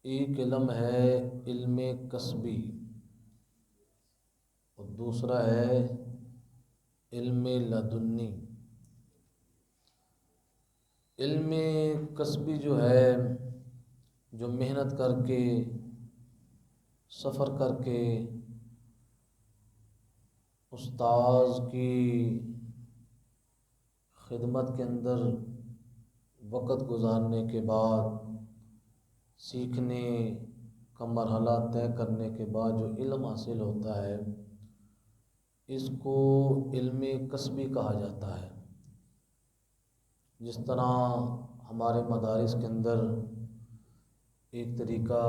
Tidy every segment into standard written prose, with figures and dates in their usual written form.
ایک علم ہے علم کسبی اور دوسرا ہے علم لدنی۔ علم کسبی جو ہے، جو محنت کر کے، سفر کر کے، استاذ کی خدمت کے اندر وقت گزارنے کے بعد، سیکھنے کا مرحلہ طے کرنے کے بعد جو علم حاصل ہوتا ہے، اس کو علم کسبی کہا جاتا ہے۔ جس طرح ہمارے مدارس کے اندر ایک طریقہ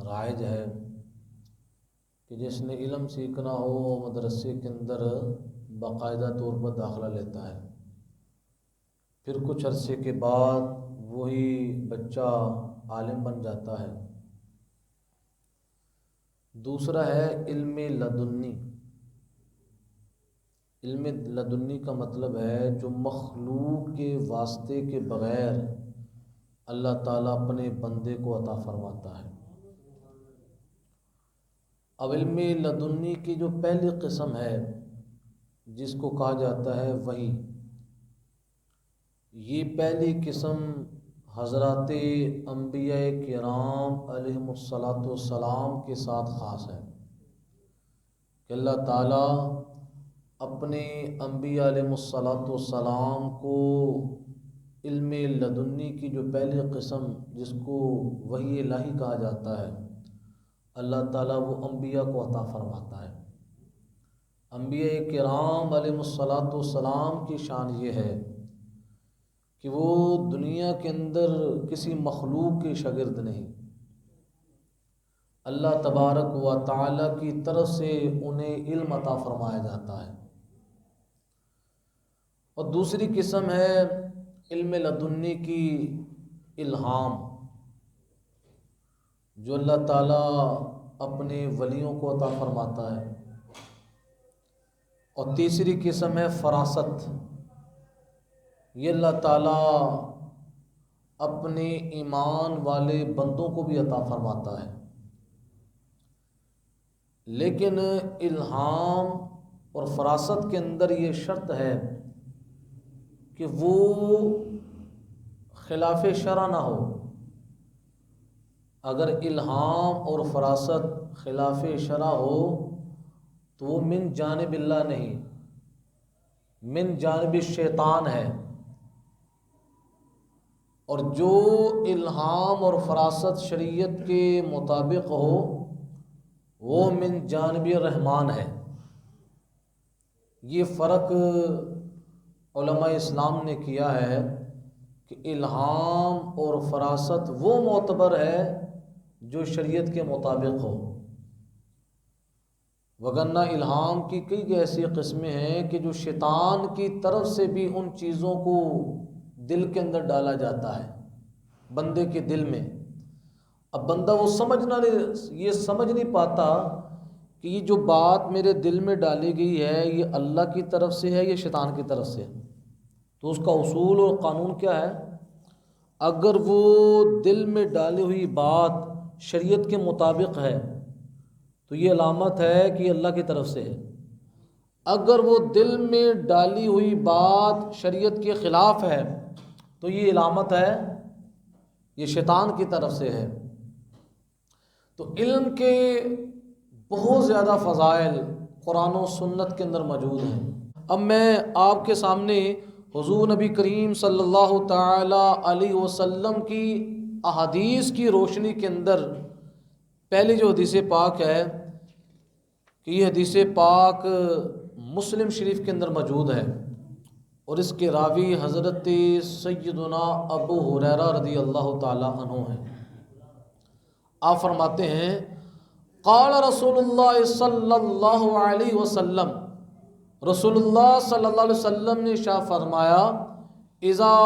رائج ہے کہ جس نے علم سیکھنا ہو وہ مدرسے کے اندر باقاعدہ طور پر داخلہ لیتا ہے، پھر کچھ عرصے کے بعد وہی بچہ عالم بن جاتا ہے۔ دوسرا ہے علم لدنی۔ علم لدنی کا مطلب ہے جو مخلوق کے واسطے کے بغیر اللہ تعالیٰ اپنے بندے کو عطا فرماتا ہے۔ اب علم لدنی کی جو پہلی قسم ہے جس کو کہا جاتا ہے وحی، یہ پہلی قسم حضرات انبیاء کرام علیہم الصلاۃ کے ساتھ خاص ہے کہ اللہ تعالیٰ اپنے انبیاء علیہم الصلاۃ کو علم لدنی کی جو پہلی قسم جس کو وحی الہی کہا جاتا ہے، اللہ تعالیٰ وہ انبیاء کو عطا فرماتا ہے۔ انبیاء کرام علیہم الصلاۃ کی شان یہ ہے کہ وہ دنیا کے اندر کسی مخلوق کے شاگرد نہیں، اللہ تبارک و تعالیٰ کی طرف سے انہیں علم عطا فرمایا جاتا ہے۔ اور دوسری قسم ہے علم لدنی کی الہام، جو اللہ تعالیٰ اپنے ولیوں کو عطا فرماتا ہے۔ اور تیسری قسم ہے فراست، یہ اللہ تعالیٰ اپنے ایمان والے بندوں کو بھی عطا فرماتا ہے۔ لیکن الہام اور فراست کے اندر یہ شرط ہے کہ وہ خلاف شرع نہ ہو۔ اگر الہام اور فراست خلاف شرع ہو تو وہ من جانب اللہ نہیں، من جانب الشیطان ہے۔ اور جو الہام اور فراست شریعت کے مطابق ہو وہ من جانب الرحمن ہے۔ یہ فرق علماء اسلام نے کیا ہے کہ الہام اور فراست وہ معتبر ہے جو شریعت کے مطابق ہو، وگرنہ الہام کی کئی ایسی قسمیں ہیں کہ جو شیطان کی طرف سے بھی ان چیزوں کو دل کے اندر ڈالا جاتا ہے، بندے کے دل میں۔ اب بندہ وہ یہ سمجھ نہیں پاتا کہ یہ جو بات میرے دل میں ڈالی گئی ہے یہ اللہ کی طرف سے ہے یا شیطان کی طرف سے۔ تو اس کا اصول اور قانون کیا ہے؟ اگر وہ دل میں ڈالی ہوئی بات شریعت کے مطابق ہے تو یہ علامت ہے کہ یہ اللہ کی طرف سے ہے۔ اگر وہ دل میں ڈالی ہوئی بات شریعت کے خلاف ہے تو یہ علامت ہے یہ شیطان کی طرف سے ہے۔ تو علم کے بہت زیادہ فضائل قرآن و سنت کے اندر موجود ہیں۔ اب میں آپ کے سامنے حضور نبی کریم صلی اللہ تعالی علیہ وسلم کی احادیث کی روشنی کے اندر پہلی جو حدیث پاک ہے کہ یہ حدیث پاک مسلم شریف کے اندر موجود ہے اور اس کے راوی حضرت سیدنا ابو ہریرہ رضی اللہ تعالی عنہ ہیں۔ آپ فرماتے ہیں قال رسول اللہ صلی اللہ علیہ وسلم، رسول اللہ صلی اللہ علیہ وسلم نے ارشاد فرمایا اذا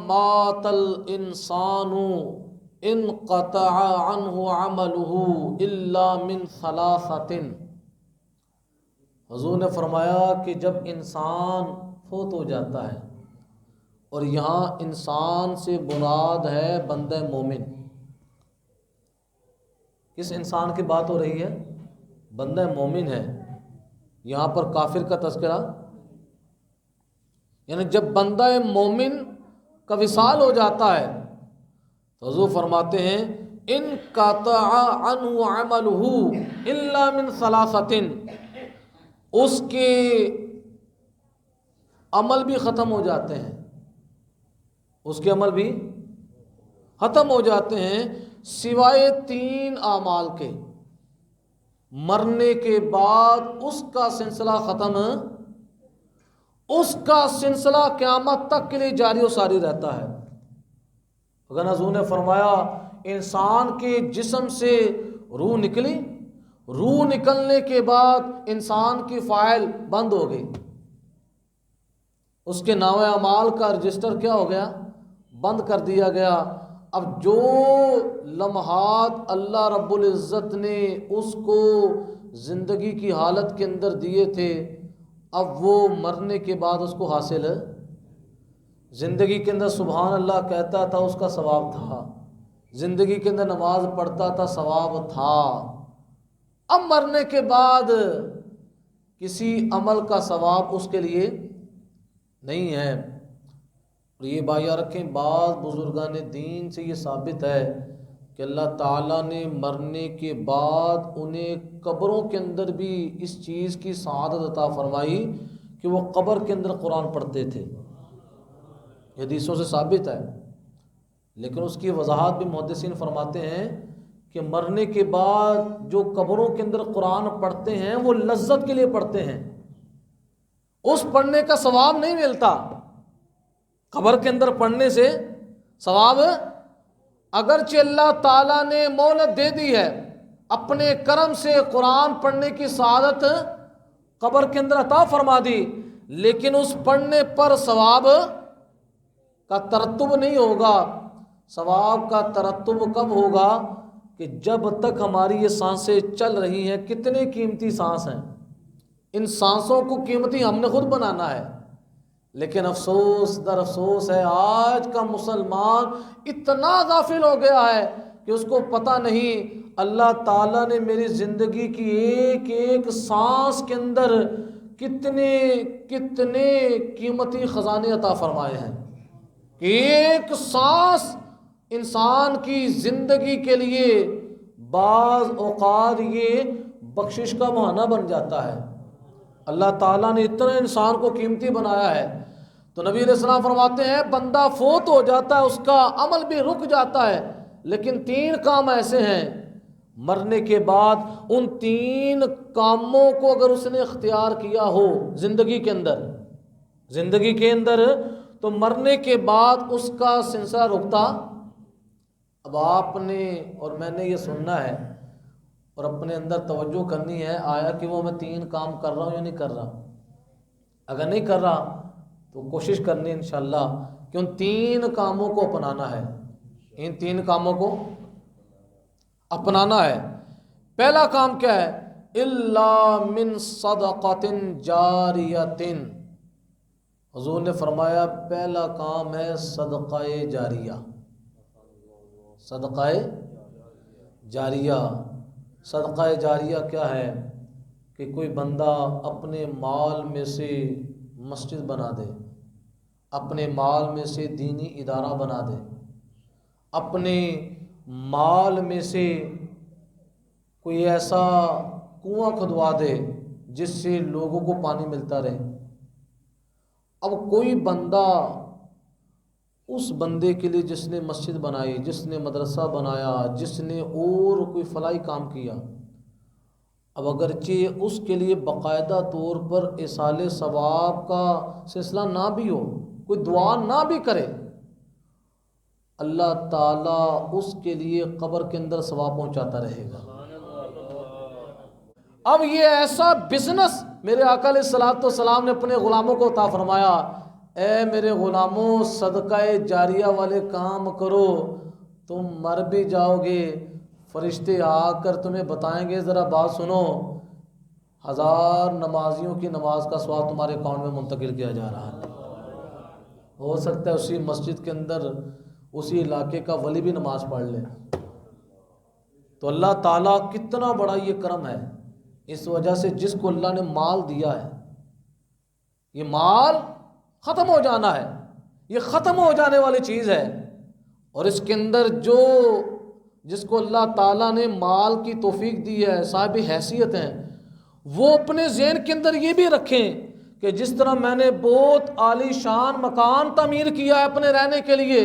مات الانسان انقطع عنہ عملہ الا من ثلاثۃ۔ حضور نے فرمایا کہ جب انسان فوت ہو جاتا ہے، اور یہاں انسان سے مراد ہے بندہ مومن، کس انسان کی بات ہو رہی ہے؟ بندہ مومن ہے، یہاں پر کافر کا تذکرہ، یعنی جب بندہ مومن کا وصال ہو جاتا ہے تو حضور فرماتے ہیں ان قطع عنہ عملہ الا من ثلاثۃ، اس کے عمل بھی ختم ہو جاتے ہیں، اس کے عمل بھی ختم ہو جاتے ہیں سوائے 3 اعمال کے، مرنے کے بعد اس کا سلسلہ ختم، اس کا سلسلہ قیامت تک کے لیے جاری و ساری رہتا ہے۔ اگر حضور نے فرمایا انسان کے جسم سے روح نکلی، روح نکلنے کے بعد انسان کی فائل بند ہو گئی، اس کے نامہ اعمال کا رجسٹر کیا ہو گیا؟ بند کر دیا گیا۔ اب جو لمحات اللہ رب العزت نے اس کو زندگی کی حالت کے اندر دیے تھے، اب وہ مرنے کے بعد اس کو حاصل ہے۔ زندگی کے اندر سبحان اللہ کہتا تھا، اس کا ثواب تھا، زندگی کے اندر نماز پڑھتا تھا، ثواب تھا۔ اب مرنے کے بعد کسی عمل کا ثواب اس کے لیے نہیں ہے۔ اور یہ بات رکھیں، بعض بزرگان دین سے یہ ثابت ہے کہ اللہ تعالیٰ نے مرنے کے بعد انہیں قبروں کے اندر بھی اس چیز کی سعادت عطا فرمائی کہ وہ قبر کے اندر قرآن پڑھتے تھے، یہ حدیثوں سے ثابت ہے۔ لیکن اس کی وضاحت بھی محدثین فرماتے ہیں کہ مرنے کے بعد جو قبروں کے اندر قرآن پڑھتے ہیں وہ لذت کے لیے پڑھتے ہیں، اس پڑھنے کا ثواب نہیں ملتا۔ قبر کے اندر پڑھنے سے ثواب، اگرچہ اللہ تعالیٰ نے مہلت دے دی ہے، اپنے کرم سے قرآن پڑھنے کی سعادت قبر کے اندر عطا فرما دی، لیکن اس پڑھنے پر ثواب کا ترتب نہیں ہوگا۔ ثواب کا ترتب کب ہوگا؟ کہ جب تک ہماری یہ سانسیں چل رہی ہیں، کتنے قیمتی سانس ہیں، ان سانسوں کو قیمتی ہم نے خود بنانا ہے۔ لیکن افسوس در افسوس ہے آج کا مسلمان اتنا غافل ہو گیا ہے کہ اس کو پتہ نہیں اللہ تعالیٰ نے میری زندگی کی ایک ایک سانس کے اندر کتنے کتنے قیمتی خزانے عطا فرمائے ہیں کہ ایک سانس انسان کی زندگی کے لیے بعض اوقات یہ بخشش کا بہانہ بن جاتا ہے۔ اللہ تعالیٰ نے اتنا انسان کو قیمتی بنایا ہے، تو نبی علیہ السلام فرماتے ہیں بندہ فوت ہو جاتا ہے، اس کا عمل بھی رک جاتا ہے، لیکن 3 کام ایسے ہیں مرنے کے بعد ان 3 کاموں کو اگر اس نے اختیار کیا ہو زندگی کے اندر تو مرنے کے بعد اس کا سلسلہ رکتا۔ اب آپ نے اور میں نے یہ سننا ہے اور اپنے اندر توجہ کرنی ہے، آیا کہ وہ میں 3 کام کر رہا ہوں یا نہیں کر رہا۔ اگر نہیں کر رہا تو کوشش کرنی ہے انشاءاللہ کہ ان 3 کاموں کو اپنانا ہے، ان 3 کاموں کو اپنانا ہے۔ پہلا کام کیا ہے؟ الا من صدقۃ جاریۃ، حضور نے فرمایا پہلا کام ہے صدقہ جاریہ۔ صدقہ جاریہ، صدقہ جاریہ کیا ہے؟ کہ کوئی بندہ اپنے مال میں سے مسجد بنا دے، اپنے مال میں سے دینی ادارہ بنا دے، اپنے مال میں سے کوئی ایسا کنواں کھدوا دے جس سے لوگوں کو پانی ملتا رہے۔ اب کوئی بندہ اس بندے کے لیے جس نے مسجد بنائی، جس نے مدرسہ بنایا، جس نے اور کوئی فلاحی کام کیا، اب اگرچہ اس کے لیے باقاعدہ طور پر ایصال ثواب کا سلسلہ نہ بھی ہو، کوئی دعا نہ بھی کرے، اللہ تعالیٰ اس کے لیے قبر کے اندر ثواب پہنچاتا رہے گا۔ اب یہ ایسا بزنس میرے آقا علیہ الصلوۃ والسلام نے اپنے غلاموں کو عطا فرمایا، اے میرے غلاموں صدقہ جاریہ والے کام کرو، تم مر بھی جاؤ گے، فرشتے آ کر تمہیں بتائیں گے ذرا بات سنو، 1000 نمازیوں کی نماز کا ثواب تمہارے اکاؤنٹ میں منتقل کیا جا رہا ہے۔ ہو سکتا ہے اسی مسجد کے اندر اسی علاقے کا ولی بھی نماز پڑھ لے، تو اللہ تعالیٰ کتنا بڑا یہ کرم ہے، اس وجہ سے جس کو اللہ نے مال دیا ہے، یہ مال ختم ہو جانا ہے، یہ ختم ہو جانے والی چیز ہے، اور اس کے اندر جس کو اللہ تعالیٰ نے مال کی توفیق دی ہے، صاحب حیثیت ہیں، وہ اپنے ذہن کے اندر یہ بھی رکھیں کہ جس طرح میں نے بہت عالی شان مکان تعمیر کیا ہے اپنے رہنے کے لیے،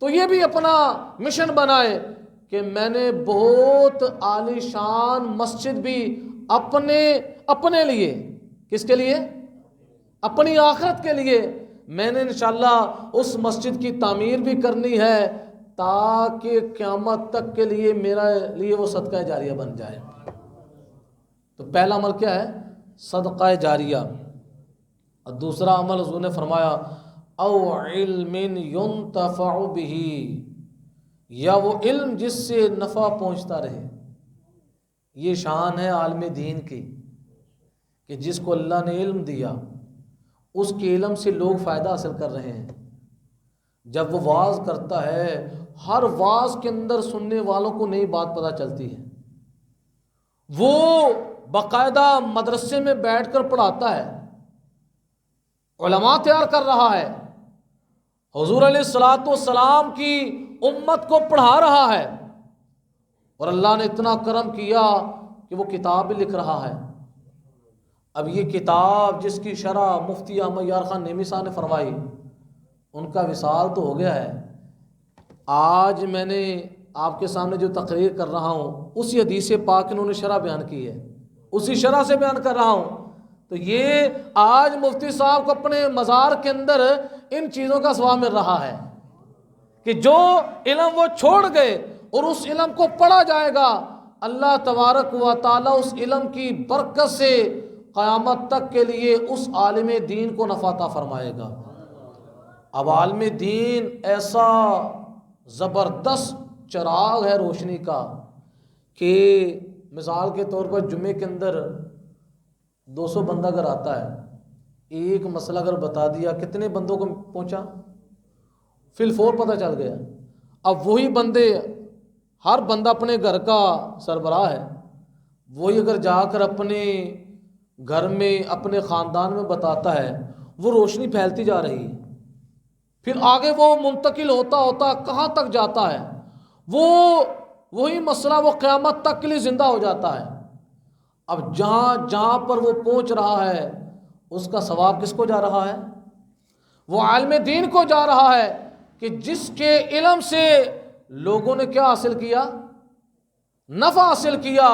تو یہ بھی اپنا مشن بنائے کہ میں نے بہت عالی شان مسجد بھی اپنے لیے، کس کے لیے؟ اپنی آخرت کے لیے میں نے انشاءاللہ اس مسجد کی تعمیر بھی کرنی ہے، تاکہ قیامت تک کے لیے میرے لیے وہ صدقہ جاریہ بن جائے۔ تو پہلا عمل کیا ہے؟ صدقہ جاریہ۔ اور دوسرا عمل حضور نے فرمایا او علم ينتفع به، یا وہ علم جس سے نفع پہنچتا رہے۔ یہ شان ہے عالم دین کی کہ جس کو اللہ نے علم دیا، اس کے علم سے لوگ فائدہ حاصل کر رہے ہیں۔ جب وہ واعظ کرتا ہے، ہر واعظ کے اندر سننے والوں کو نئی بات پتہ چلتی ہے، وہ باقاعدہ مدرسے میں بیٹھ کر پڑھاتا ہے، علماء تیار کر رہا ہے، حضور علیہ الصلوۃ والسلام کی امت کو پڑھا رہا ہے، اور اللہ نے اتنا کرم کیا کہ وہ کتاب بھی لکھ رہا ہے۔ اب یہ کتاب جس کی شرح مفتی احمد یار خان نیمی صاحب نے فرمائی، ان کا وصال تو ہو گیا ہے، آج میں نے آپ کے سامنے جو تقریر کر رہا ہوں اسی حدیث پاک انہوں نے شرح بیان کی ہے، اسی شرح سے بیان کر رہا ہوں۔ تو یہ آج مفتی صاحب کو اپنے مزار کے اندر ان چیزوں کا ثواب مل رہا ہے کہ جو علم وہ چھوڑ گئے اور اس علم کو پڑھا جائے گا، اللہ تبارک و تعالیٰ اس علم کی برکت سے قیامت تک کے لیے اس عالم دین کو نفع عطا فرمائے گا۔ اب عالم دین ایسا زبردست چراغ ہے روشنی کا کہ مثال کے طور پر جمعے کے اندر 200 بندہ اگر آتا ہے، ایک مسئلہ اگر بتا دیا، کتنے بندوں کو پہنچا؟ فی الفور پتہ چل گیا۔ اب وہی بندے، ہر بندہ اپنے گھر کا سربراہ ہے، وہی اگر جا کر اپنے گھر میں اپنے خاندان میں بتاتا ہے، وہ روشنی پھیلتی جا رہی ہے، پھر آگے وہ منتقل ہوتا کہاں تک جاتا ہے، وہی مسئلہ وہ قیامت تک کے لیے زندہ ہو جاتا ہے۔ اب جہاں پر وہ پہنچ رہا ہے، اس کا ثواب کس کو جا رہا ہے؟ وہ عالم دین کو جا رہا ہے کہ جس کے علم سے لوگوں نے کیا حاصل کیا؟ نفع حاصل کیا۔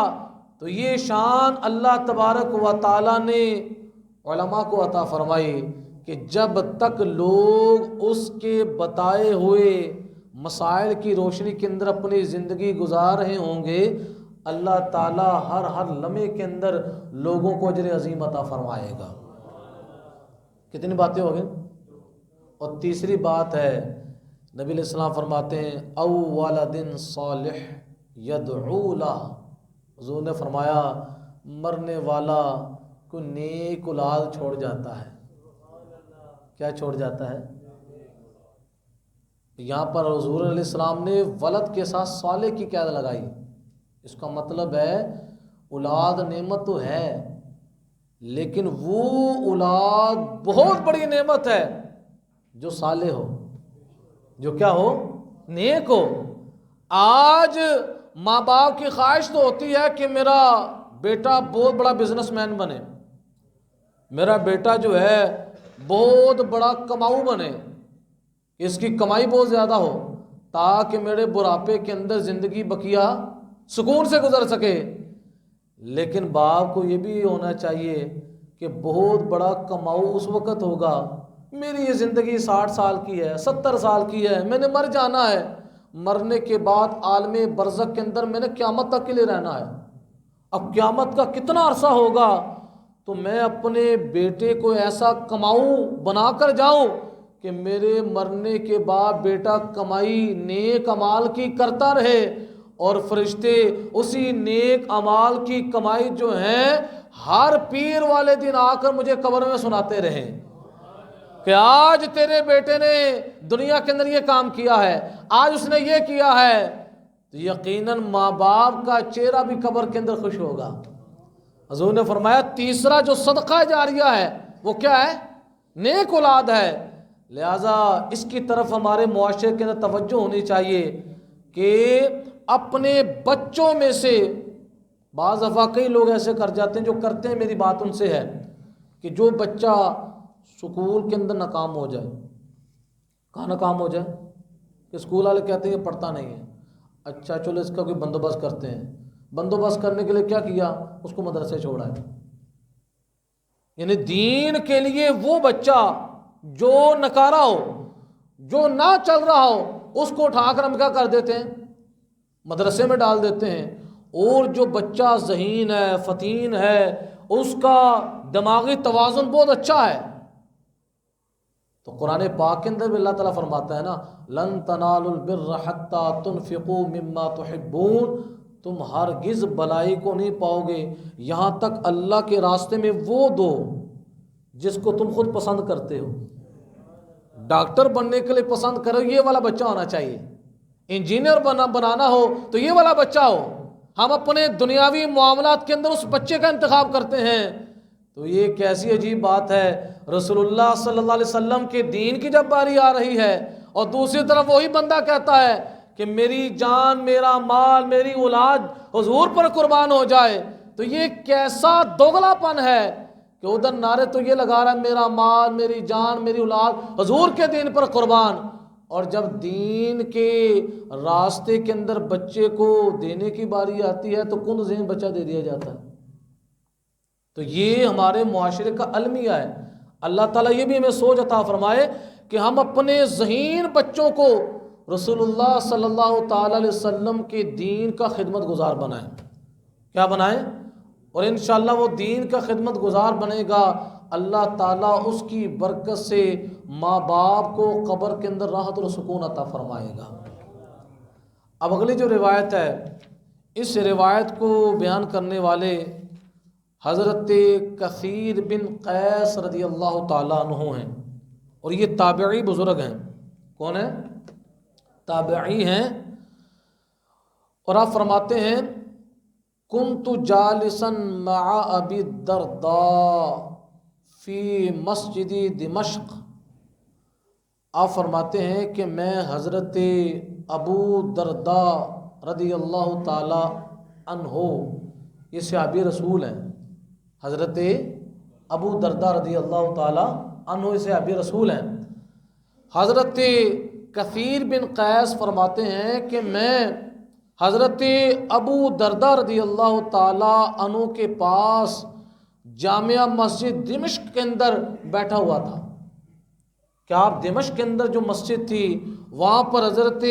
تو یہ شان اللہ تبارک و تعالیٰ نے علماء کو عطا فرمائی کہ جب تک لوگ اس کے بتائے ہوئے مسائل کی روشنی کے اندر اپنی زندگی گزار رہے ہوں گے، اللہ تعالیٰ ہر لمحے کے اندر لوگوں کو اجر عظیم عطا فرمائے گا۔ کتنی باتیں ہو گئی؟ اور تیسری بات ہے، نبی علیہ السلام فرماتے ہیں او ولد صالح یدعو لہ، حضور نے فرمایا مرنے والا کوئی نیک اولاد چھوڑ جاتا ہے۔ کیا چھوڑ جاتا ہے؟ یہاں پر حضور علیہ السلام نے ولد کے ساتھ صالح کی قید لگائی، اس کا مطلب ہے اولاد نعمت تو ہے، لیکن وہ اولاد بہت بڑی نعمت ہے جو صالح ہو، جو کیا ہو؟ نیک ہو۔ آج ماں باپ کی خواہش تو ہوتی ہے کہ میرا بیٹا بہت بڑا بزنس مین بنے، میرا بیٹا جو ہے بہت بڑا کماؤ بنے، اس کی کمائی بہت زیادہ ہو تاکہ میرے بڑھاپے کے اندر زندگی بقیہ سکون سے گزر سکے۔ لیکن باپ کو یہ بھی ہونا چاہیے کہ بہت بڑا کماؤ اس وقت ہوگا، میری یہ زندگی 60 سال کی ہے، 70 سال کی ہے، میں نے مر جانا ہے، مرنے کے بعد عالم برزخ کے اندر میں نے قیامت تک کے لیے رہنا ہے۔ اب قیامت کا کتنا عرصہ ہوگا، تو میں اپنے بیٹے کو ایسا کماؤ بنا کر جاؤں کہ میرے مرنے کے بعد بیٹا کمائی نیک اعمال کی کرتا رہے، اور فرشتے اسی نیک اعمال کی کمائی جو ہیں ہر پیر والے دن آ کر مجھے قبر میں سناتے رہیں کہ آج تیرے بیٹے نے دنیا کے اندر یہ کام کیا ہے، آج اس نے یہ کیا ہے۔ تو یقیناً ماں باپ کا چہرہ بھی قبر کے اندر خوش ہوگا۔ حضور نے فرمایا تیسرا جو صدقہ جاریہ ہے وہ کیا ہے؟ نیک اولاد ہے۔ لہذا اس کی طرف ہمارے معاشرے کے اندر توجہ ہونی چاہیے کہ اپنے بچوں میں سے بعض دفعہ کئی لوگ ایسے کر جاتے ہیں، جو کرتے ہیں میری بات ان سے ہے کہ جو بچہ سکول کے اندر ناکام ہو جائے، کہاں ناکام ہو جائے کہ اسکول والے کہتے ہیں یہ پڑھتا نہیں ہے، اچھا چلو اس کا کوئی بندوبست کرتے ہیں۔ بندوبست کرنے کے لیے کیا کیا؟ اس کو مدرسے چھوڑا ہے۔ یعنی دین کے لیے وہ بچہ جو نکارا ہو، جو نہ چل رہا ہو، اس کو اٹھا کر ہم کیا کر دیتے ہیں؟ مدرسے میں ڈال دیتے ہیں۔ اور جو بچہ ذہین ہے، فتین ہے، اس کا دماغی توازن بہت اچھا ہے، تو قرآن پاک کے اندر بھی اللہ تعالیٰ فرماتا ہے نا، لن تنالوا البر حتی تنفقوا مما تحبون، تم ہرگز بلائی کو نہیں پاؤ گے یہاں تک اللہ کے راستے میں وہ دو جس کو تم خود پسند کرتے ہو۔ ڈاکٹر بننے کے لیے پسند کرو یہ والا بچہ ہونا چاہیے، انجینئر بنانا ہو تو یہ والا بچہ ہو۔ ہم اپنے دنیاوی معاملات کے اندر اس بچے کا انتخاب کرتے ہیں، تو یہ کیسی عجیب بات ہے۔ رسول اللہ صلی اللہ علیہ وسلم کے دین کی جب باری آ رہی ہے اور دوسری طرف وہی بندہ کہتا ہے کہ میری جان، میرا مال، میری اولاد حضور پر قربان ہو جائے، تو یہ کیسا دوغلا پن ہے کہ ادھر نعرے تو یہ لگا رہا ہے میرا مال، میری جان، میری اولاد حضور کے دین پر قربان، اور جب دین کے راستے کے اندر بچے کو دینے کی باری آتی ہے تو کن ذہن بچہ دے دیا جاتا ہے۔ تو یہ ہمارے معاشرے کا المیہ ہے۔ اللہ تعالیٰ یہ بھی ہمیں سوچ عطا فرمائے کہ ہم اپنے ذہین بچوں کو رسول اللہ صلی اللہ تعالیٰ علیہ وسلم کے دین کا خدمت گزار بنائیں۔ کیا بنائیں؟ اور انشاءاللہ وہ دین کا خدمت گزار بنے گا، اللہ تعالیٰ اس کی برکت سے ماں باپ کو قبر کے اندر راحت و سکون عطا فرمائے گا۔ اب اگلی جو روایت ہے، اس روایت کو بیان کرنے والے حضرت کثیر بن قیس رضی اللہ تعالیٰ عنہ ہیں، اور یہ تابعی بزرگ ہیں۔ کون ہیں؟ تابعی ہیں۔ اور آپ فرماتے ہیں کنت جالسا مع ابی الدرداء فی مسجد دمشق، آپ فرماتے ہیں کہ میں حضرت ابو درداء رضی اللہ تعالی عنہ، یہ صحابی رسول ہیں، حضرت ابو درداء رضی اللہ تعالی عنہ یہ صحابی رسول ہیں۔ حضرت کثیر بن قیس فرماتے ہیں کہ میں حضرت ابو درداء رضی اللہ تعالی عنہ کے پاس جامعہ مسجد دمشق کے اندر بیٹھا ہوا تھا۔ کہ آپ دمشق کے اندر جو مسجد تھی وہاں پر حضرت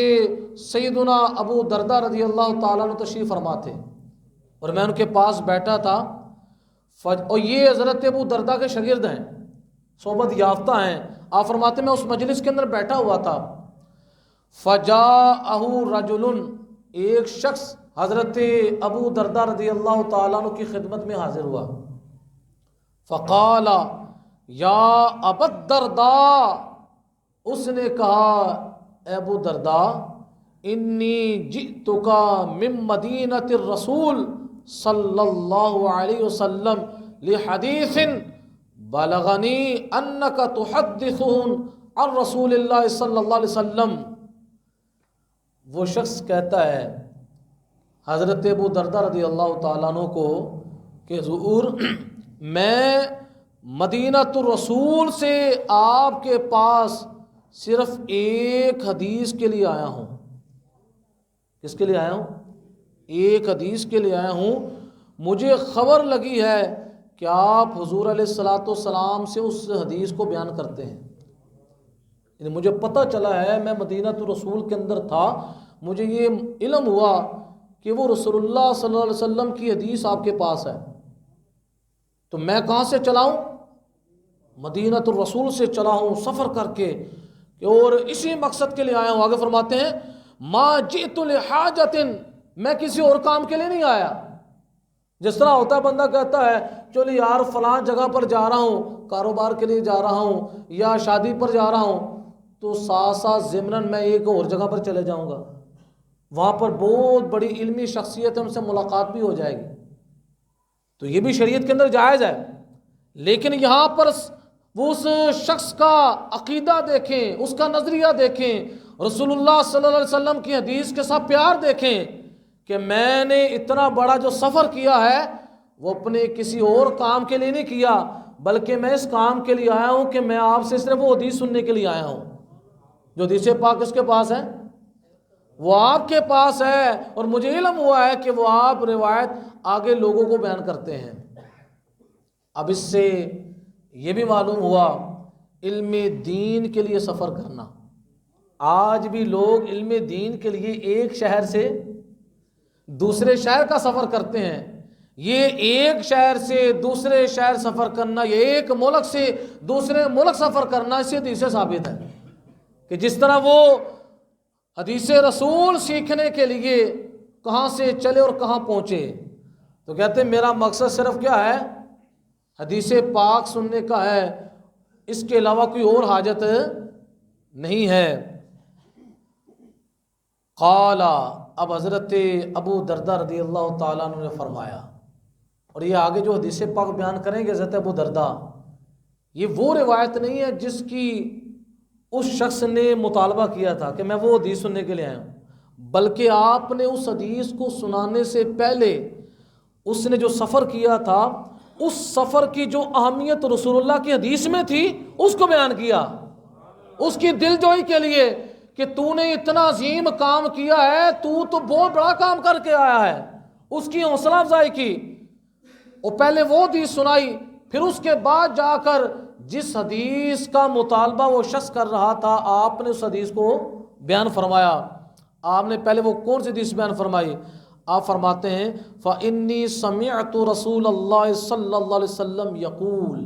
سیدنا ابو درداء رضی اللہ تعالیٰ عنہ تشریف فرما تھے، اور میں ان کے پاس بیٹھا تھا، اور یہ حضرت ابو درداء کے شاگرد ہیں، صحبت یافتہ ہیں۔ آپ فرماتے میں اس مجلس کے اندر بیٹھا ہوا تھا، فجاءہ رجل، ایک شخص حضرت ابو درداء رضی اللہ تعالیٰ عنہ کی خدمت میں حاضر ہوا، فقال یا ابا الدرداء، اس نے کہا اے ابو درداء، انی جئتک من مدینۃ الرسول صلی اللہ علیہ وسلم لحدیث بلغنی انک تحدثون عن رسول اللہ صلی اللہ علیہ وسلم۔ وہ شخص کہتا ہے حضرت ابو درداء رضی اللہ تعالیٰ عنہ کو کہ حضور میں مدینۃ الرسول سے آپ کے پاس صرف ایک حدیث کے لیے آیا ہوں۔ کس کے لیے آیا ہوں؟ ایک حدیث کے لیے آیا ہوں۔ مجھے خبر لگی ہے کہ آپ حضور علیہ الصلاۃ والسلام سے اس حدیث کو بیان کرتے ہیں، یعنی مجھے پتہ چلا ہے، میں مدینۃ الرسول کے اندر تھا، مجھے یہ علم ہوا کہ وہ رسول اللہ صلی اللہ علیہ وسلم کی حدیث آپ کے پاس ہے، تو میں کہاں سے چلا ہوں؟ مدینۃ الرسول سے چلا ہوں سفر کر کے، اور اسی مقصد کے لیے آیا ہوں۔ آگے فرماتے ہیں ما جئت لحاجۃ، میں کسی اور کام کے لیے نہیں آیا۔ جس طرح ہوتا ہے بندہ کہتا ہے چلو یار فلاں جگہ پر جا رہا ہوں، کاروبار کے لیے جا رہا ہوں یا شادی پر جا رہا ہوں، تو ساتھ ساتھ ضمناً میں ایک اور جگہ پر چلے جاؤں گا، وہاں پر بہت بڑی علمی شخصیت ہے، ان سے ملاقات بھی ہو جائے گی، تو یہ بھی شریعت کے اندر جائز ہے۔ لیکن یہاں پر وہ اس شخص کا عقیدہ دیکھیں، اس کا نظریہ دیکھیں، رسول اللہ صلی اللہ علیہ وسلم کی حدیث کے ساتھ پیار دیکھیں کہ میں نے اتنا بڑا جو سفر کیا ہے وہ اپنے کسی اور کام کے لیے نہیں کیا، بلکہ میں اس کام کے لیے آیا ہوں کہ میں آپ سے صرف وہ حدیث سننے کے لیے آیا ہوں۔ جو حدیث پاک اس کے پاس ہے وہ آپ کے پاس ہے، اور مجھے علم ہوا ہے کہ وہ آپ روایت آگے لوگوں کو بیان کرتے ہیں۔ اب اس سے یہ بھی معلوم ہوا علم دین کے لیے سفر کرنا، آج بھی لوگ علم دین کے لیے ایک شہر سے دوسرے شہر کا سفر کرتے ہیں۔ یہ ایک شہر سے دوسرے شہر سفر کرنا، یہ ایک ملک سے دوسرے ملک سفر کرنا، اس سے حدیث سے ثابت ہے کہ جس طرح وہ حدیث رسول سیکھنے کے لیے کہاں سے چلے اور کہاں پہنچے، تو کہتے ہیں میرا مقصد صرف کیا ہے، حدیث پاک سننے کا ہے، اس کے علاوہ کوئی اور حاجت نہیں ہے۔ قال، اب حضرت ابو دردہ رضی اللہ تعالیٰ عنہ نے فرمایا، اور یہ آگے جو حدیث پاک بیان کریں گے حضرت ابو دردہ، یہ وہ روایت نہیں ہے جس کی اس شخص نے مطالبہ کیا تھا کہ میں وہ حدیث سننے کے لیے آیا ہوں، بلکہ آپ نے اس حدیث کو سنانے سے پہلے اس نے جو سفر کیا تھا، اس سفر کی جو اہمیت رسول اللہ کی حدیث میں تھی اس کو بیان کیا، اس کی دل جوئی کے لیے کہ تو نے اتنا عظیم کام کیا ہے، تو بہت بڑا کام کر کے آیا ہے، اس کی حوصلہ افزائی کی، اور پہلے وہ حدیث سنائی، پھر اس کے بعد جا کر جس حدیث کا مطالبہ وہ شخص کر رہا تھا آپ نے اس حدیث کو بیان فرمایا۔ آپ نے پہلے وہ کون سی حدیث بیان فرمائی؟ آپ فرماتے ہیں فَإِنِّي سَمِعْتُ رَسُولَ اللَّهِ صلی اللہ علیہ وسلم یقول،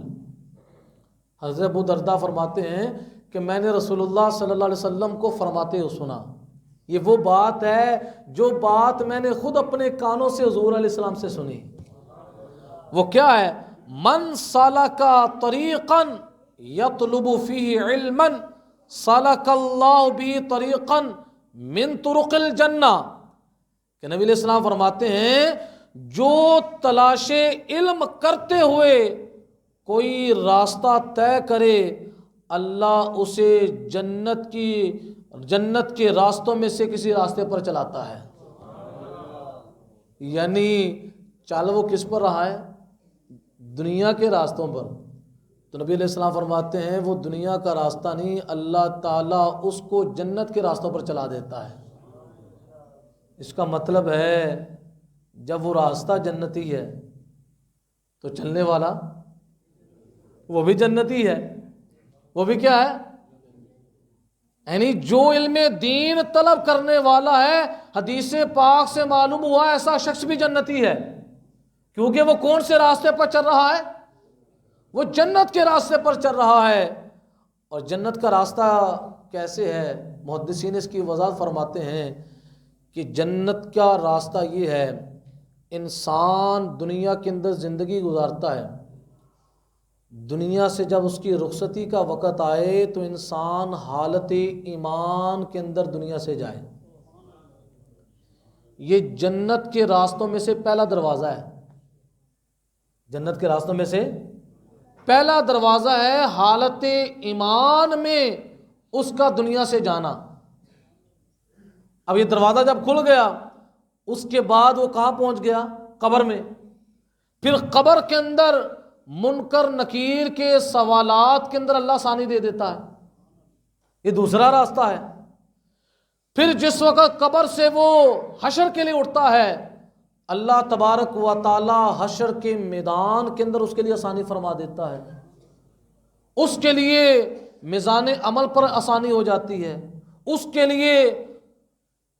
حضرت ابو دردہ فرماتے ہیں کہ میں نے رسول اللہ صلی اللہ علیہ وسلم کو فرماتے ہوئے سنا۔ یہ وہ بات ہے جو بات میں نے خود اپنے کانوں سے حضور علیہ السلام سے سنی۔ وہ کیا ہے؟ من سلک طریقا یطلب فیہ علما سلک اللہ بہ طریقا من طرق الجنہ، کہ نبی علیہ السلام فرماتے ہیں جو تلاش علم کرتے ہوئے کوئی راستہ طے کرے، اللہ اسے جنت کے راستوں میں سے کسی راستے پر چلاتا ہے۔ یعنی چل وہ کس پر رہا ہے؟ دنیا کے راستوں پر۔ تو نبی علیہ السلام فرماتے ہیں وہ دنیا کا راستہ نہیں، اللہ تعالیٰ اس کو جنت کے راستوں پر چلا دیتا ہے۔ اس کا مطلب ہے جب وہ راستہ جنتی ہے تو چلنے والا وہ بھی جنتی ہے، وہ بھی کیا ہے؟ یعنی جو علم دین طلب کرنے والا ہے، حدیث پاک سے معلوم ہوا ایسا شخص بھی جنتی ہے، کیونکہ وہ کون سے راستے پر چل رہا ہے؟ وہ جنت کے راستے پر چل رہا ہے۔ اور جنت کا راستہ کیسے ہے؟ محدثین اس کی وضاحت فرماتے ہیں کہ جنت کا راستہ یہ ہے، انسان دنیا کے اندر زندگی گزارتا ہے، دنیا سے جب اس کی رخصتی کا وقت آئے تو انسان حالت ایمان کے اندر دنیا سے جائے۔ یہ جنت کے راستوں میں سے پہلا دروازہ ہے، جنت کے راستوں میں سے پہلا دروازہ ہے حالت ایمان میں اس کا دنیا سے جانا۔ اب یہ دروازہ جب کھل گیا اس کے بعد وہ کہاں پہنچ گیا؟ قبر میں۔ پھر قبر کے اندر منکر نکیر کے سوالات کے اندر اللہ آسانی دے دیتا ہے، یہ دوسرا راستہ ہے۔ پھر جس وقت قبر سے وہ حشر کے لیے اٹھتا ہے، اللہ تبارک و تعالی حشر کے میدان کے اندر اس کے لیے آسانی فرما دیتا ہے، اس کے لیے میزان عمل پر آسانی ہو جاتی ہے، اس کے لیے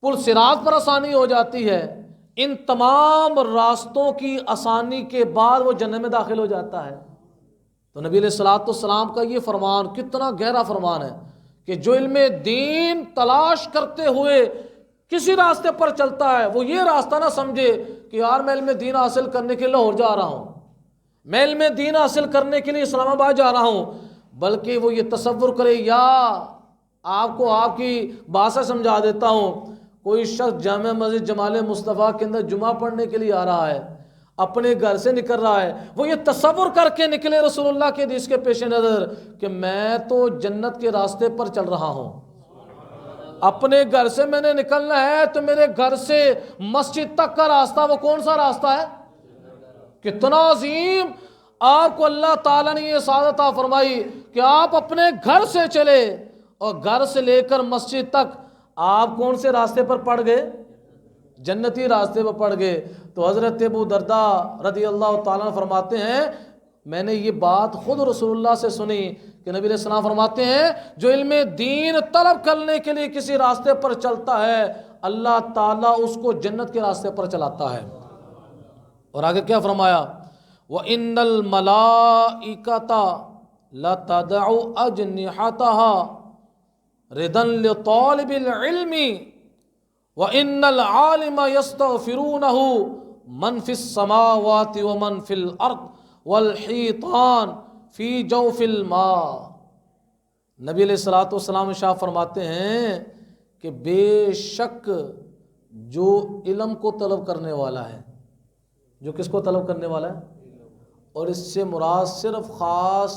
پل صراط پر آسانی ہو جاتی ہے۔ ان تمام راستوں کی آسانی کے بعد وہ جنت میں داخل ہو جاتا ہے۔ تو نبی علیہ الصلوۃ والسلام کا یہ فرمان کتنا گہرا فرمان ہے کہ جو علم دین تلاش کرتے ہوئے کسی راستے پر چلتا ہے، وہ یہ راستہ نہ سمجھے کہ یار میں علم دین حاصل کرنے کے لیے لاہور جا رہا ہوں، میں علم دین حاصل کرنے کے لیے اسلام آباد جا رہا ہوں، بلکہ وہ یہ تصور کرے، یا آپ کو آپ کی بات سے سمجھا دیتا ہوں، کوئی شخص جامع مسجد جمال مصطفیٰ کے اندر جمعہ پڑھنے کے لیے آ رہا ہے، اپنے گھر سے نکل رہا ہے، وہ یہ تصور کر کے نکلے رسول اللہ کے حدیث کے پیش نظر کہ میں تو جنت کے راستے پر چل رہا ہوں، اپنے گھر سے میں نے نکلنا ہے تو میرے گھر سے مسجد تک کا راستہ وہ کون سا راستہ ہے؟ کتنا عظیم! آپ کو اللہ تعالیٰ نے یہ سعادت عطا فرمائی کہ آپ اپنے گھر سے چلے اور گھر سے لے کر مسجد تک آپ کون سے راستے پر پڑ گئے؟ جنتی راستے پر پڑ گئے۔ تو حضرت ابو درداء رضی اللہ تعالیٰ عنہ فرماتے ہیں میں نے یہ بات خود رسول اللہ سے سنی کہ نبی علیہ السلام فرماتے ہیں جو علم دین طلب کرنے کے لیے کسی راستے پر چلتا ہے اللہ تعالیٰ اس کو جنت کے راستے پر چلاتا ہے۔ اور آگے کیا فرمایا؟ وَإِنَّ الْمَلَائِكَةَ لَتَدْعُ أَجْنِحَتَهَا رِضًا لِطَالِبِ الْعِلْمِ وَإِنَّ الْعَالِمَ يَسْتَغْفِرُونَهُ مَنْ فِي السَّمَاوَاتِ وَمَنْ فِي الْأَرْضِ وَالْحِيطَانِ فِي جَوْفِ الْمَاءِ۔ نبی علیہ السلام شاہ فرماتے ہیں کہ بے شک جو علم کو طلب کرنے والا ہے، جو کس کو طلب کرنے والا ہے، اور اس سے مراد صرف خاص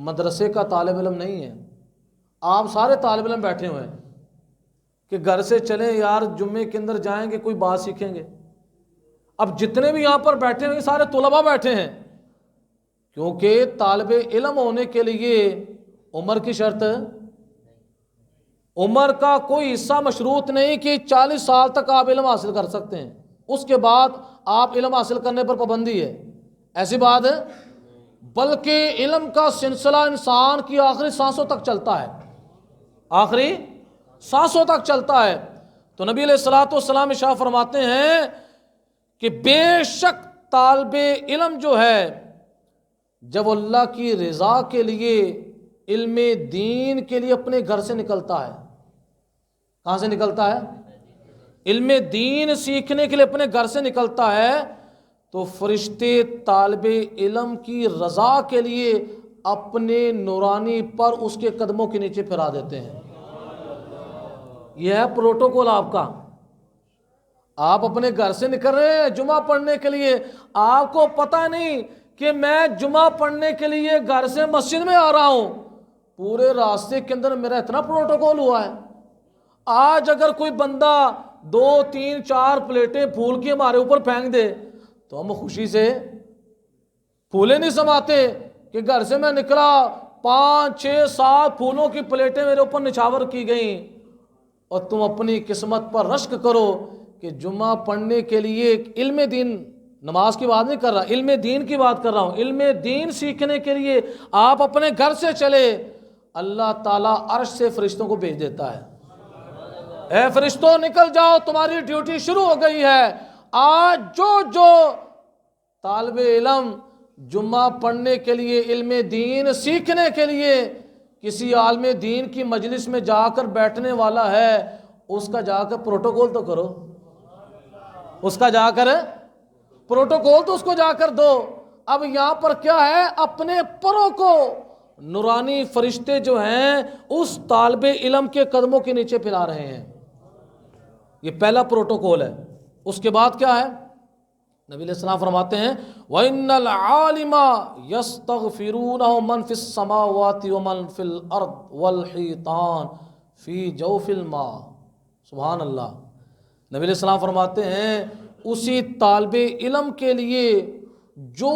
مدرسے کا طالب علم نہیں ہے، آپ سارے طالب علم بیٹھے ہوئے ہیں کہ گھر سے چلیں یار جمعے کے اندر جائیں گے کوئی بات سیکھیں گے۔ اب جتنے بھی یہاں پر بیٹھے ہیں سارے طلباء بیٹھے ہیں، کیونکہ طالب علم ہونے کے لیے عمر کی شرط، عمر کا کوئی حصہ مشروط نہیں کہ 40 سال تک آپ علم حاصل کر سکتے ہیں، اس کے بعد آپ علم حاصل کرنے پر پابندی ہے، ایسی بات ہے، بلکہ علم کا سلسلہ انسان کی آخری سانسوں تک چلتا ہے، آخری سانسوں تک چلتا ہے۔ تو نبی علیہ السلام ارشاد فرماتے ہیں کہ بے شک طالب علم جو ہے جب اللہ کی رضا کے لیے علم دین کے لیے اپنے گھر سے نکلتا ہے، کہاں سے نکلتا ہے؟ علم دین سیکھنے کے لیے اپنے گھر سے نکلتا ہے تو فرشتے طالب علم کی رضا کے لیے اپنے نورانی پر اس کے قدموں کے نیچے پھرا دیتے ہیں۔ یہ ہے پروٹوکول آپ کا، آپ اپنے گھر سے نکل رہے ہیں جمعہ پڑھنے کے لیے، آپ کو پتہ نہیں کہ میں جمعہ پڑھنے کے لیے گھر سے مسجد میں آ رہا ہوں، پورے راستے کے اندر میرا اتنا پروٹوکول ہوا ہے۔ آج اگر کوئی بندہ 2 3 4 پلیٹیں پھول کی ہمارے اوپر پھینک دے تو ہم خوشی سے پھولیں نہیں سماتے کہ گھر سے میں نکلا 5 6 7 پھولوں کی پلیٹیں میرے اوپر نچھاور کی گئیں، اور تم اپنی قسمت پر رشک کرو کہ جمعہ پڑھنے کے لیے علم دین، نماز کی بات نہیں کر رہا، علم دین کی بات کر رہا ہوں، علم دین سیکھنے کے لیے آپ اپنے گھر سے چلے، اللہ تعالیٰ عرش سے فرشتوں کو بھیج دیتا ہے، اے فرشتوں نکل جاؤ تمہاری ڈیوٹی شروع ہو گئی ہے۔ آج جو طالب علم جمعہ پڑھنے کے لیے علم دین سیکھنے کے لیے کسی عالم دین کی مجلس میں جا کر بیٹھنے والا ہے اس کا جا کر پروٹوکول تو کرو، اس کا جا کر پروٹوکول تو اس کو جا کر دو۔ اب یہاں پر کیا ہے، اپنے پروں کو نورانی فرشتے جو ہیں اس طالب علم کے قدموں کے نیچے پھیلا رہے ہیں، یہ پہلا پروٹوکول ہے۔ اس کے بعد کیا ہے؟ نبی علیہ السلام فرماتے ہیں وَإِنَّ الْعَالِمَ يَسْتَغْفِرُونَهُ مَنْ فِي السَّمَاوَاتِ وَمَنْ فِي الْأَرْضِ وَالْحِيطَانِ فِي جَوْفِ الْمَاءِ۔ سبحان اللہ۔ نبی علیہ السلام فرماتے ہیں اسی طالب علم کے لیے جو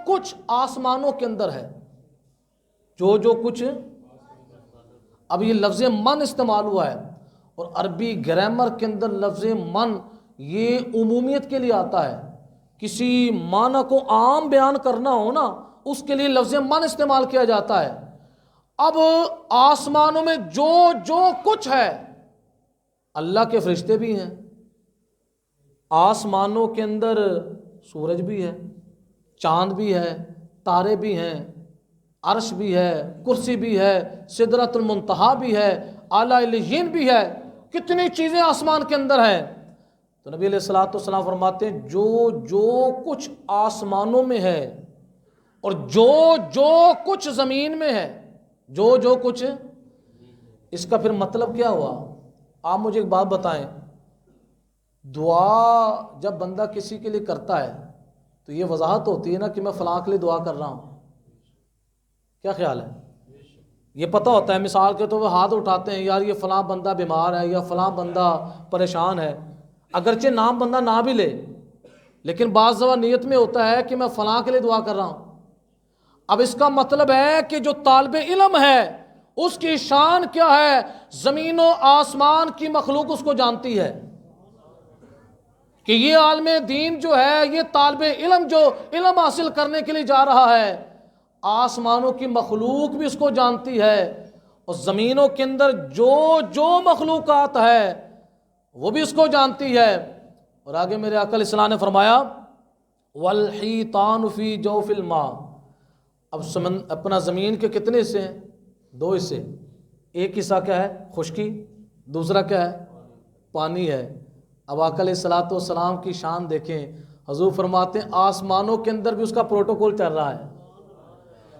کچھ آسمانوں کے اندر ہے، جو کچھ، اب یہ لفظ من استعمال ہوا ہے اور عربی گرامر کے اندر لفظ من یہ عمومیت کے لیے آتا ہے، کسی معنی کو عام بیان کرنا ہو نا اس کے لیے لفظ من استعمال کیا جاتا ہے۔ اب آسمانوں میں جو کچھ ہے، اللہ کے فرشتے بھی ہیں، آسمانوں کے اندر سورج بھی ہے، چاند بھی ہے، تارے بھی ہیں، عرش بھی ہے، کرسی بھی ہے، سدرۃ المنتہا بھی ہے، اعلیٰ علیین بھی ہے، کتنی چیزیں آسمان کے اندر ہیں۔ تو نبی علیہ السلام فرماتے ہیں جو کچھ آسمانوں میں ہے اور جو کچھ زمین میں ہے، جو کچھ، اس کا پھر مطلب کیا ہوا؟ آپ مجھے ایک بات بتائیں، دعا جب بندہ کسی کے لیے کرتا ہے تو یہ وضاحت ہوتی ہے نا کہ میں فلاں کے لیے دعا کر رہا ہوں، کیا خیال ہے؟ یہ پتہ ہوتا ہے، مثال کے طور پہ ہاتھ اٹھاتے ہیں، یار یہ فلاں بندہ بیمار ہے یا فلاں بندہ پریشان ہے، اگرچہ نام بندہ نہ بھی لے لیکن بعض دفعہ نیت میں ہوتا ہے کہ میں فلاں کے لیے دعا کر رہا ہوں۔ اب اس کا مطلب ہے کہ جو طالب علم ہے اس کی شان کیا ہے، زمین و آسمان کی مخلوق اس کو جانتی ہے کہ یہ عالم دین جو ہے، یہ طالب علم جو علم حاصل کرنے کے لیے جا رہا ہے، آسمانوں کی مخلوق بھی اس کو جانتی ہے اور زمینوں کے اندر جو مخلوقات ہے وہ بھی اس کو جانتی ہے۔ اور آگے میرے آقا علیہ السلام نے فرمایا وَالْحِيطَانُ فِي جَوْفِ الْمَاءِ، اب اپنا زمین کے کتنے حصے ہیں؟ 2 حصے، ایک حصہ کیا ہے؟ خشکی، دوسرا کیا ہے؟ پانی ہے۔ اب آقا علیہ الصلوۃ والسلام کی شان دیکھیں، حضور فرماتے ہیں آسمانوں کے اندر بھی اس کا پروٹوکول چل رہا ہے۔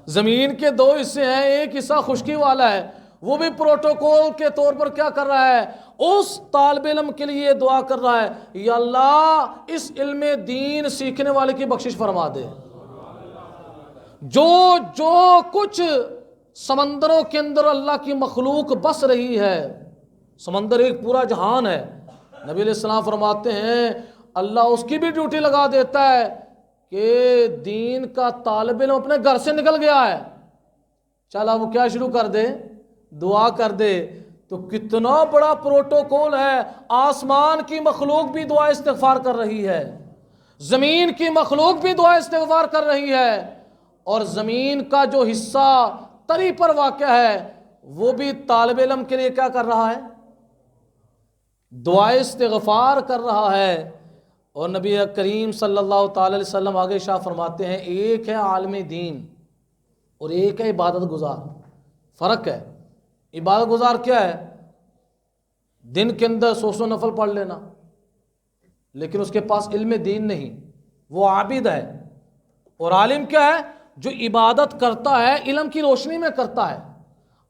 زمین کے 2 حصے ہیں، ایک حصہ خشکی والا ہے، وہ بھی پروٹوکول کے طور پر کیا کر رہا ہے؟ اس طالب علم کے لیے دعا کر رہا ہے، یا اللہ اس علم دین سیکھنے والے کی بخشش فرما دے۔ جو کچھ سمندروں کے اندر اللہ کی مخلوق بس رہی ہے، سمندر ایک پورا جہان ہے، نبی علیہ السلام فرماتے ہیں اللہ اس کی بھی ڈیوٹی لگا دیتا ہے کہ دین کا طالب علم اپنے گھر سے نکل گیا ہے، چل اب وہ کیا شروع کر دے؟ دعا کر دے۔ تو کتنا بڑا پروٹوکول ہے، آسمان کی مخلوق بھی دعا استغفار کر رہی ہے، زمین کی مخلوق بھی دعا استغفار کر رہی ہے، اور زمین کا جو حصہ تری پر واقع ہے وہ بھی طالب علم کے لیے کیا کر رہا ہے؟ دعا استغفار کر رہا ہے۔ اور نبی کریم صلی اللہ تعالی علیہ وسلم آگے شاہ فرماتے ہیں ایک ہے عالم دین اور ایک ہے عبادت گزار، فرق ہے۔ عبادت گزار کیا ہے؟ دن کے اندر 100 نفل پڑھ لینا، لیکن اس کے پاس علم دین نہیں، وہ عابد ہے۔ اور عالم کیا ہے؟ جو عبادت کرتا ہے علم کی روشنی میں کرتا ہے۔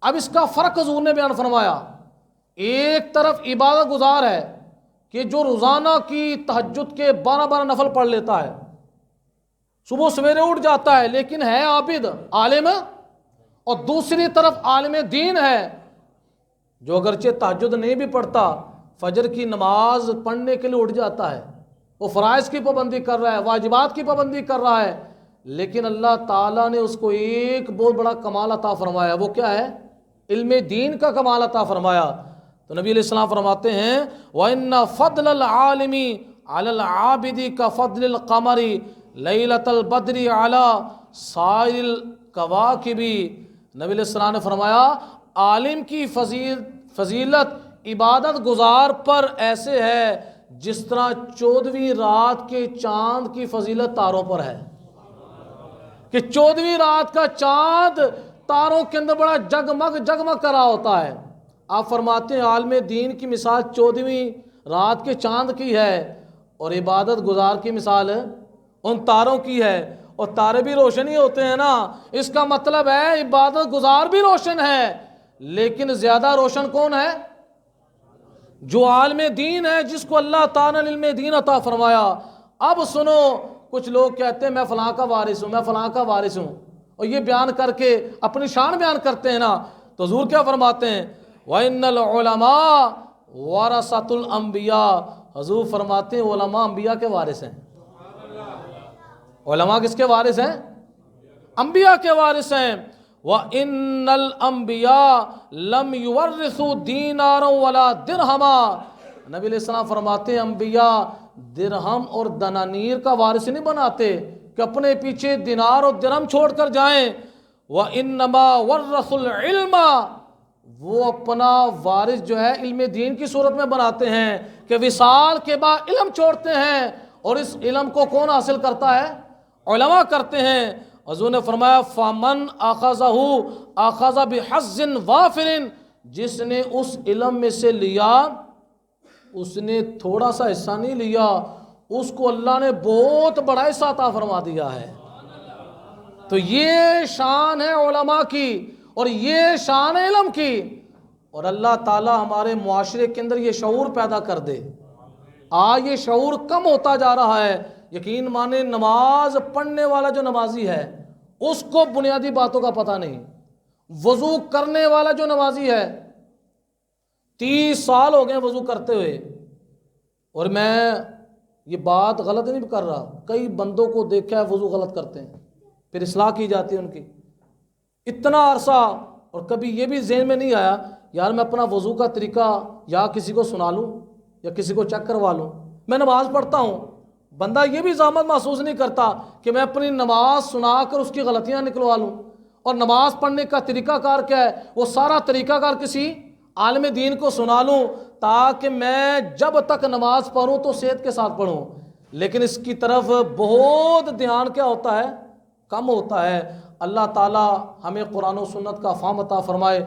اب اس کا فرق حضور نے بیان فرمایا، ایک طرف عبادت گزار ہے کہ جو روزانہ کی تہجد کے 12 نفل پڑھ لیتا ہے، صبح سویرے اٹھ جاتا ہے لیکن ہے عابد عالم، اور دوسری طرف عالم دین ہے جو اگرچہ تہجد نہیں بھی پڑھتا، فجر کی نماز پڑھنے کے لیے اٹھ جاتا ہے، وہ فرائض کی پابندی کر رہا ہے، واجبات کی پابندی کر رہا ہے، لیکن اللہ تعالیٰ نے اس کو ایک بہت بڑا کمال عطا فرمایا، وہ کیا ہے؟ علم دین کا کمال عطا فرمایا۔ تو نبی علیہ السلام فرماتے ہیں وَإِنَّ فَضْلَ الْعَالِمِ عَلَى الْعَابِدِ كَفَضْلِ الْقَمَرِ لَيْلَةَ الْبَدْرِ عَلَى سَائِرِ الْكَوَاكِبِ۔ نبی علیہ السلام نے فرمایا عالم کی فضیلت عبادت گزار پر ایسے ہے جس طرح 14ویں رات کے چاند کی فضیلت تاروں پر ہے، کہ 14ویں رات کا چاند تاروں کے اندر بڑا جگمگ کر رہا ہوتا ہے۔ آپ فرماتے ہیں عالم دین کی مثال 14ویں رات کے چاند کی ہے اور عبادت گزار کی مثال ان تاروں کی ہے، اور تارے بھی روشن ہی ہوتے ہیں نا، اس کا مطلب ہے عبادت گزار بھی روشن ہے، لیکن زیادہ روشن کون ہے؟ جو عالم دین ہے، جس کو اللہ تعالیٰ نے علم دین عطا فرمایا۔ اب سنو، کچھ لوگ کہتے ہیں میں فلاں کا وارث ہوں، میں فلاں کا وارث ہوں، اور یہ بیان کر کے اپنی شان بیان کرتے ہیں نا، تو حضور کیا فرماتے ہیں وَإِنَّ الْعُلَمَاءَ وَرَثَةُ الْأَنْبِيَاءِ، حضور فرماتے ہیں علماء انبیاء کے وارث ہیں۔ علماء کس کے وارث ہیں؟ انبیاء کے وارث ہیں۔ وَإِنَّ الْأَنْبِيَاءَ لَمْ يُوَرِّثُوا دِينَارًا وَلَا دِرْهَمًا، نبی علیہ السلام فرماتے ہیں انبیاء درہم اور دنانیر کا وارث نہیں بناتے کہ اپنے پیچھے دینار اور درہم چھوڑ کر جائیں۔ وَإِنَّمَا وَرَّثُوا الْعِلْمَ، وہ اپنا وارث جو ہے علم دین کی صورت میں بناتے ہیں کہ وصال کے بعد علم چھوڑتے ہیں، اور اس علم کو کون حاصل کرتا ہے؟ علماء کرتے ہیں۔ حضور نے فرمایا فَمَنْ أَخَذَهُ أَخَذَ بِحَظٍّ وَافِرٍ، جس نے اس علم میں سے لیا اس نے تھوڑا سا حصہ نہیں لیا، اس کو اللہ نے بہت بڑا حصہ عطا فرما دیا ہے۔ تو یہ شان ہے علماء کی اور یہ شان ہے علم کی، اور اللہ تعالیٰ ہمارے معاشرے کے اندر یہ شعور پیدا کر دے. آج یہ شعور کم ہوتا جا رہا ہے. یقین مانے نماز پڑھنے والا جو نمازی ہے اس کو بنیادی باتوں کا پتہ نہیں. وضو کرنے والا جو نمازی ہے 30 سال ہو گئے وضو کرتے ہوئے، اور میں یہ بات غلط نہیں کر رہا، کئی بندوں کو دیکھا ہے وضو غلط کرتے ہیں، پھر اصلاح کی جاتی ہے ان کی. اتنا عرصہ اور کبھی یہ بھی ذہن میں نہیں آیا یار میں اپنا وضو کا طریقہ یا کسی کو سنا لوں یا کسی کو چیک کروا لوں. میں نماز پڑھتا ہوں، بندہ یہ بھی زحمت محسوس نہیں کرتا کہ میں اپنی نماز سنا کر اس کی غلطیاں نکلوا لوں. اور نماز پڑھنے کا طریقہ کار کیا ہے، وہ سارا طریقہ کار کسی عالم دین کو سنا لوں تاکہ میں جب تک نماز پڑھوں تو صحت کے ساتھ پڑھوں. لیکن اس کی طرف بہت دھیان کیا ہوتا ہے، کم ہوتا ہے. اللہ تعالی ہمیں قرآن و سنت کا فہم عطا فرمائے.